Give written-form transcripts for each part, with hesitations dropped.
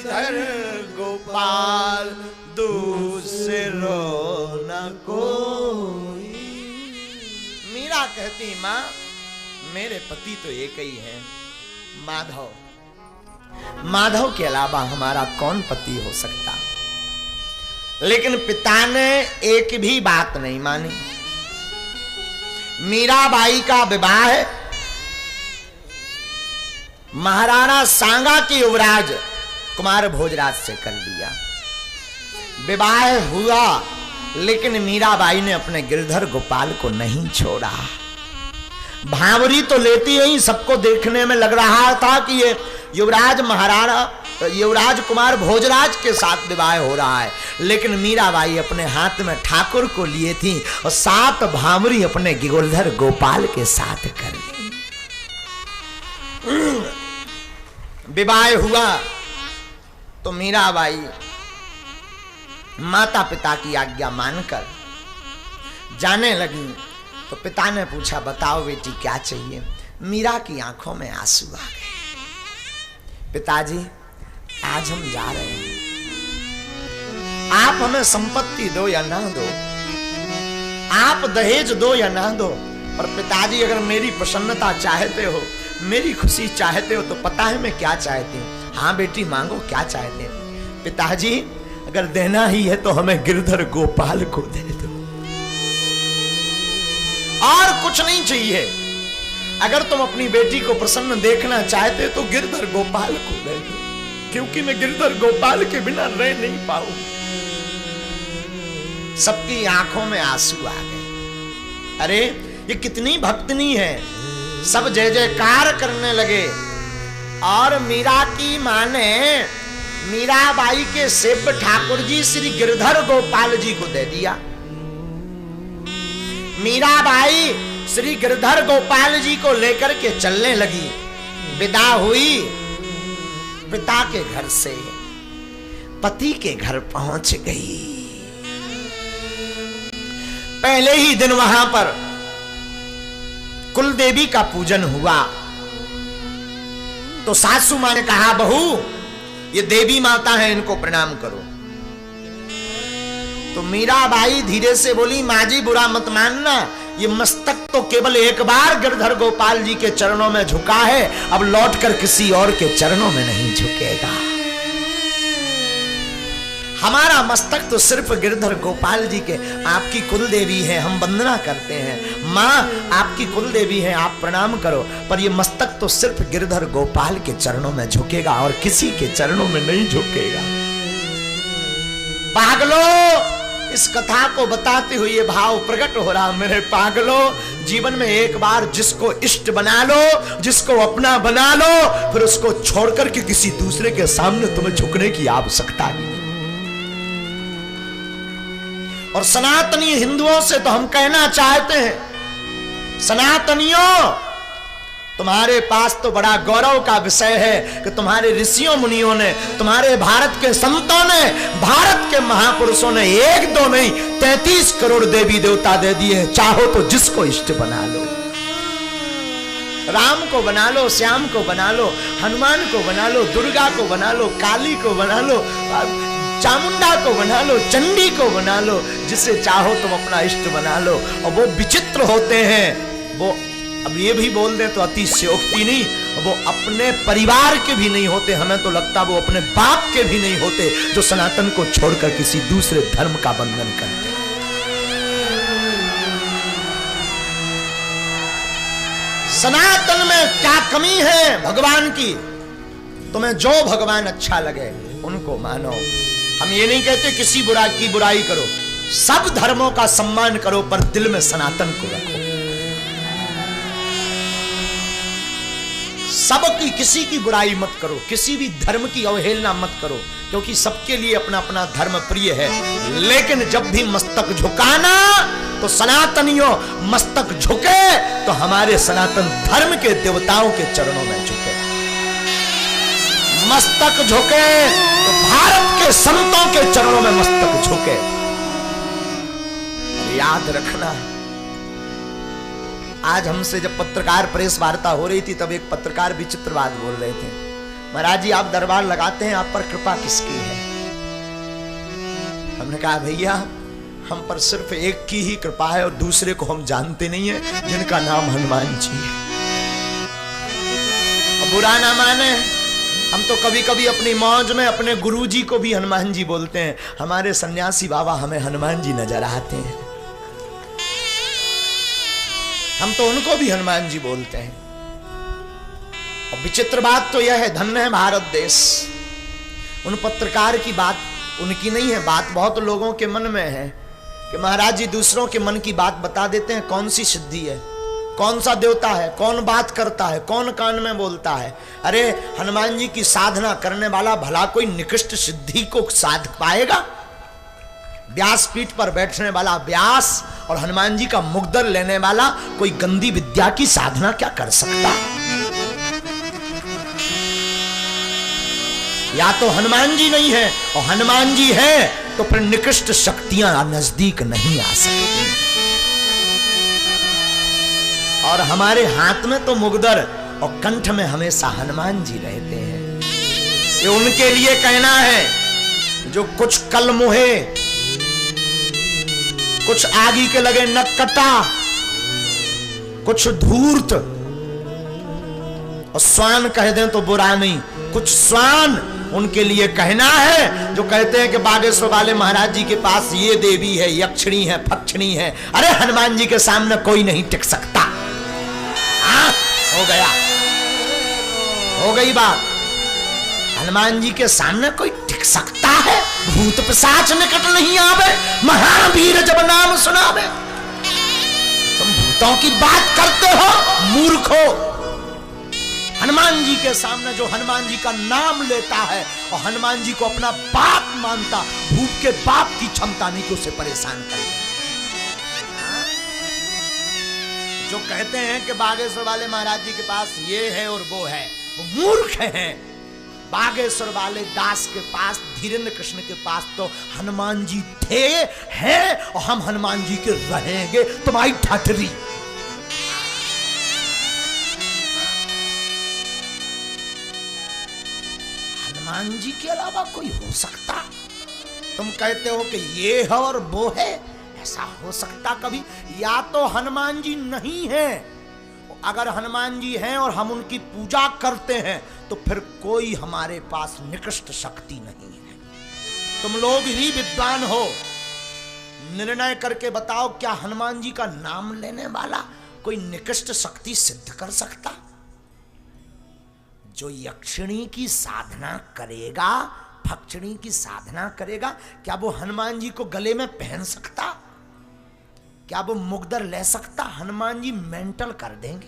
गिरधर गोपाल दूसरो न कोई। मीरा कहती माँ मेरे पति तो एक ही है, माधव। माधव के अलावा हमारा कौन पति हो सकता। लेकिन पिता ने एक भी बात नहीं मानी। मीराबाई का विवाह महाराणा सांगा के युवराज कुमार भोजराज से कर दिया। विवाह हुआ लेकिन मीराबाई ने अपने गिरधर गोपाल को नहीं छोड़ा। भांवरी तो लेती ही सबको देखने में लग रहा था कि ये युवराज कुमार भोजराज के साथ विवाह हो रहा है, लेकिन मीराबाई अपने हाथ में ठाकुर को लिए थी और 7 भांवरी अपने गिरधर गोपाल के साथ कर ली। विवाह हुआ तो मीराबाई माता पिता की आज्ञा मानकर जाने लगी। तो पिता ने पूछा बताओ बेटी क्या चाहिए। मीरा की आंखों में आंसू आ गए। पिताजी आज हम जा रहे हैं, आप हमें संपत्ति दो या ना दो, आप दहेज दो या ना दो, पर पिताजी अगर मेरी प्रसन्नता चाहते हो, मेरी खुशी चाहते हो तो पता है मैं क्या चाहती हूँ। हाँ बेटी मांगो क्या चाहते हैं। पिताजी अगर देना ही है तो हमें गिरधर गोपाल को दे दो, और कुछ नहीं चाहिए। अगर तुम अपनी बेटी को प्रसन्न देखना चाहते तो गिरधर गोपाल को दे दो, क्योंकि मैं गिरधर गोपाल के बिना रह नहीं पाऊं। सबकी आंखों में आंसू आ गए। अरे ये कितनी भक्तनी है। सब जय जयकार करने लगे। और मीरा की मां ने मीराबाई के सेब ठाकुर जी श्री गिरधर गोपाल जी को दे दिया। मीराबाई श्री गिरधर गोपाल जी को लेकर के चलने लगी। विदा हुई पिता के घर से पति के घर पहुंच गई। पहले ही दिन वहां पर कुल देवी का पूजन हुआ। तो सासू मां ने कहा बहू ये देवी माता है, इनको प्रणाम करो। तो मीराबाई धीरे से बोली माँ जी बुरा मत मानना, ये मस्तक तो केवल एक बार गिरधर गोपाल जी के चरणों में झुका है, अब लौटकर किसी और के चरणों में नहीं झुकेगा। हमारा मस्तक तो सिर्फ गिरधर गोपाल जी के, आपकी कुल देवी है, हम वंदना करते हैं। माँ आपकी कुल देवी है, आप प्रणाम करो, पर ये मस्तक तो सिर्फ गिरधर गोपाल के चरणों में झुकेगा और किसी के चरणों में नहीं झुकेगा। पागलों, इस कथा को बताते हुए ये भाव प्रकट हो रहा, मेरे पागलों, जीवन में एक बार जिसको इष्ट बना लो, जिसको अपना बना लो, फिर उसको छोड़कर के किसी दूसरे के सामने तुम्हें झुकने की आवश्यकता नहीं। और सनातनी हिंदुओं से तो हम कहना चाहते हैं, सनातनियों तुम्हारे पास तो बड़ा गौरव का विषय है कि तुम्हारे ऋषियों मुनियों ने, तुम्हारे भारत के संतों ने, भारत के महापुरुषों ने 1-2 नहीं 33 करोड़ देवी देवता दे दिए। चाहो तो जिसको इष्ट बना लो, राम को बना लो, श्याम को बना लो, हनुमान को बना लो, दुर्गा को बना लो, काली को बना लो, चामुंडा को बना लो, चंडी को बना लो, जिसे चाहो तुम अपना इष्ट बना लो। और वो विचित्र होते हैं, वो अब ये भी बोल दे तो अतिशयोक्ति नहीं, वो अपने परिवार के भी नहीं होते। हमें तो लगता वो अपने बाप के भी नहीं होते जो सनातन को छोड़कर किसी दूसरे धर्म का बंधन करते। सनातन में क्या कमी है भगवान की? तुम्हें जो भगवान अच्छा लगे उनको मानो। हम ये नहीं कहते किसी की बुराई करो, सब धर्मों का सम्मान करो, पर दिल में सनातन को रखो। सबकी किसी की बुराई मत करो, किसी भी धर्म की अवहेलना मत करो, क्योंकि सबके लिए अपना अपना धर्म प्रिय है। लेकिन जब भी मस्तक झुकाना तो सनातनियों मस्तक झुके तो हमारे सनातन धर्म के देवताओं के चरणों में झुके, मस्तक झुके तो भारत के संतों के चरणों में मस्तक झुके। याद रखना, आज हमसे जब पत्रकार प्रेस वार्ता हो रही थी तब एक पत्रकार विचित्र बात बोल रहे थे। महाराज जी आप दरबार लगाते हैं, आप पर कृपा किसकी है? हमने कहा भैया हम पर सिर्फ एक की ही कृपा है और दूसरे को हम जानते नहीं है, जिनका नाम हनुमान जी है। बुरा ना माने, हम तो कभी कभी अपनी मौज में अपने गुरुजी को भी हनुमान जी बोलते हैं। हमारे सन्यासी बाबा हमें हनुमान जी नजर आते हैं, हम तो उनको भी हनुमान जी बोलते हैं। और विचित्र बात तो यह है, धन्य है भारत देश। उन पत्रकार की बात उनकी नहीं है, बात बहुत लोगों के मन में है कि महाराज जी दूसरों के मन की बात बता देते हैं। कौन सी सिद्धि है, कौन सा देवता है, कौन बात करता है, कौन कान में बोलता है? अरे हनुमान जी की साधना करने वाला भला कोई निकृष्ट सिद्धि को साध पाएगा? व्यास पीठ पर बैठने वाला व्यास और हनुमान जी का मुग्दर लेने वाला कोई गंदी विद्या की साधना क्या कर सकता? या तो हनुमान जी नहीं है, और हनुमान जी है तो फिर निकृष्ट शक्तियां नजदीक नहीं आ सकती। और हमारे हाथ में तो मुग्दर और कंठ में हमेशा हनुमान जी रहते हैं। ये उनके लिए कहना है जो कुछ कल मुहे, कुछ आगी के लगे नक्कटा, कुछ धूर्त, और स्वान कह दें तो बुरा नहीं, कुछ स्वान उनके लिए कहना है जो कहते हैं कि बागेश्वर वाले महाराज जी के पास ये देवी है, यक्षिणी है, फक्षिणी है। अरे हनुमान जी के सामने कोई नहीं टिक सकता। हो गया, हो गई बात। हनुमान जी के सामने कोई टिक सकता है? भूत पिशाच निकट नहीं आवे, महावीर जब नाम सुनावे। तुम भूतों की बात करते हो, मूर्खो। हनुमान जी के सामने जो हनुमान जी का नाम लेता है और हनुमान जी को अपना बाप मानता, भूत के बाप की क्षमता नहीं कि उसे परेशान करे। जो कहते हैं कि बागेश्वर वाले महाराज जी के पास ये है और वो है, वो मूर्ख हैं। बागेश्वर वाले दास के पास, धीरेन्द्र कृष्ण के पास तो हनुमान जी थे, हैं, और हम हनुमान जी के रहेंगे। तुम्हारी ठठरी। हनुमान जी के अलावा कोई हो सकता? तुम कहते हो कि ये है और वो है, ऐसा हो सकता कभी? या तो हनुमान जी नहीं है, अगर हनुमान जी हैं और हम उनकी पूजा करते हैं तो फिर कोई हमारे पास निकृष्ट शक्ति नहीं है। तुम लोग ही विद्वान हो, निर्णय करके बताओ क्या हनुमान जी का नाम लेने वाला कोई निकृष्ट शक्ति सिद्ध कर सकता? जो यक्षिणी की साधना करेगा, फक्षिणी की साधना करेगा, क्या वो हनुमान जी को गले में पहन सकता? क्या वो मुग्दर ले सकता? हनुमान जी मेंटल कर देंगे,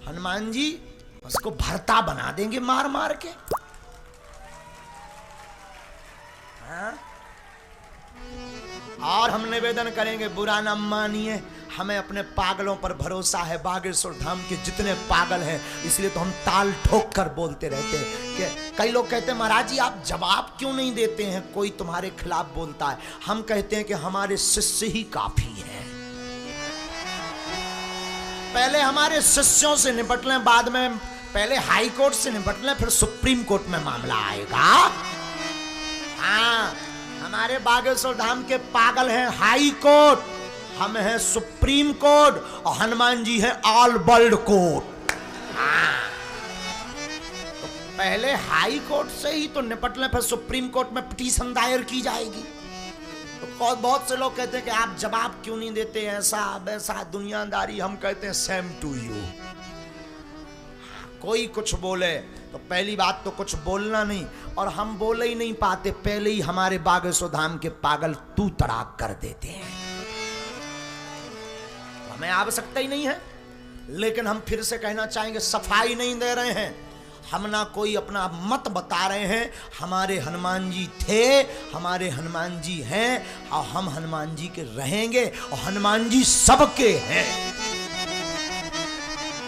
हनुमान जी उसको भरता बना देंगे मार मार के। हाँ? और हम निवेदन करेंगे, बुरा न मानिए, हमें अपने पागलों पर भरोसा है। बागेश्वर धाम के जितने पागल हैं, इसलिए तो हम ताल ठोक कर बोलते रहते हैं। कि कई लोग कहते हैं महाराज जी आप जवाब क्यों नहीं देते हैं, कोई तुम्हारे खिलाफ बोलता है। हम कहते हैं कि हमारे शिष्य ही काफी है। पहले हमारे शिष्यों से निपट लें, बाद में पहले हाई कोर्ट से निपट लें, फिर सुप्रीम कोर्ट में मामला आएगा। हाँ, हमारे बागेश्वर धाम के पागल हैं हाई कोर्ट, हम हैं सुप्रीम कोर्ट, और हनुमान जी हैं ऑल वर्ल्ड कोर्ट। हाँ, तो पहले हाई कोर्ट से ही तो निपट लें, फिर सुप्रीम कोर्ट में पिटीशन दायर की जाएगी। तो बहुत से लोग कहते हैं कि आप जवाब क्यों नहीं देते, ऐसा वैसा दुनियादारी। हम कहते हैं सेम टू यू। कोई कुछ बोले तो पहली बात तो कुछ बोलना नहीं, और हम बोले ही नहीं पाते, पहले ही हमारे बागेश्वर धाम के पागल तू तड़ाक कर देते हैं। हमें आवश्यकता ही नहीं है, लेकिन हम फिर से कहना चाहेंगे, सफाई नहीं दे रहे हैं हम, ना कोई अपना मत बता रहे हैं। हमारे हनुमान जी थे, हमारे हनुमान जी हैं, और हम हनुमान जी के रहेंगे, और हनुमान जी सबके हैं।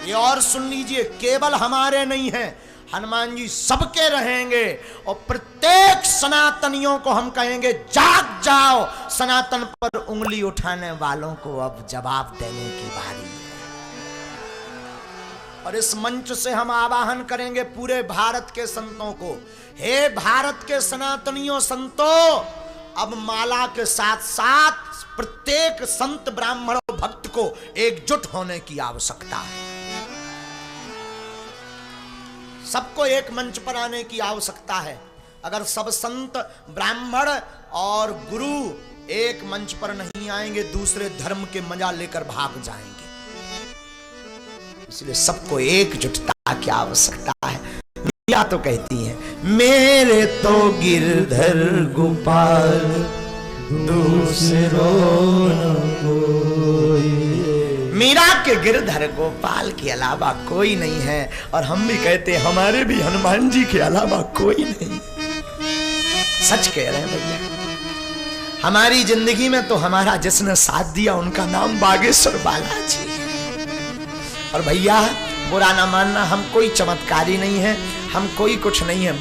ये और सुन लीजिए, केवल हमारे नहीं हैं, हनुमान जी सबके रहेंगे। और प्रत्येक सनातनियों को हम कहेंगे, जाग जाओ, सनातन पर उंगली उठाने वालों को अब जवाब देने की बारी है। और इस मंच से हम आवाहन करेंगे पूरे भारत के संतों को, हे भारत के सनातनियों संतों, अब माला के साथ साथ प्रत्येक संत ब्राह्मण और भक्त को एकजुट होने की आवश्यकता है। सबको एक मंच पर आने की आवश्यकता है। अगर सब संत ब्राह्मण और गुरु एक मंच पर नहीं आएंगे, दूसरे धर्म के मजा लेकर भाग जाएंगे। इसलिए सबको एकजुटता की आवश्यकता है। या तो कहती हैं, मेरे तो गिरधर गोपाल दूसरो न कोई। मीरा के गिरधर गोपाल के अलावा कोई नहीं है। और हम भी कहते हैं, हमारे भी हनुमान जी के अलावा कोई नहीं। सच कह रहे हैं भैया। हमारी जिंदगी में तो हमारा जिसने साथ दिया उनका नाम बागेश्वर बालाजी। और भैया बुरा ना मानना, हम कोई चमत्कारी नहीं है, हम कोई कुछ नहीं है।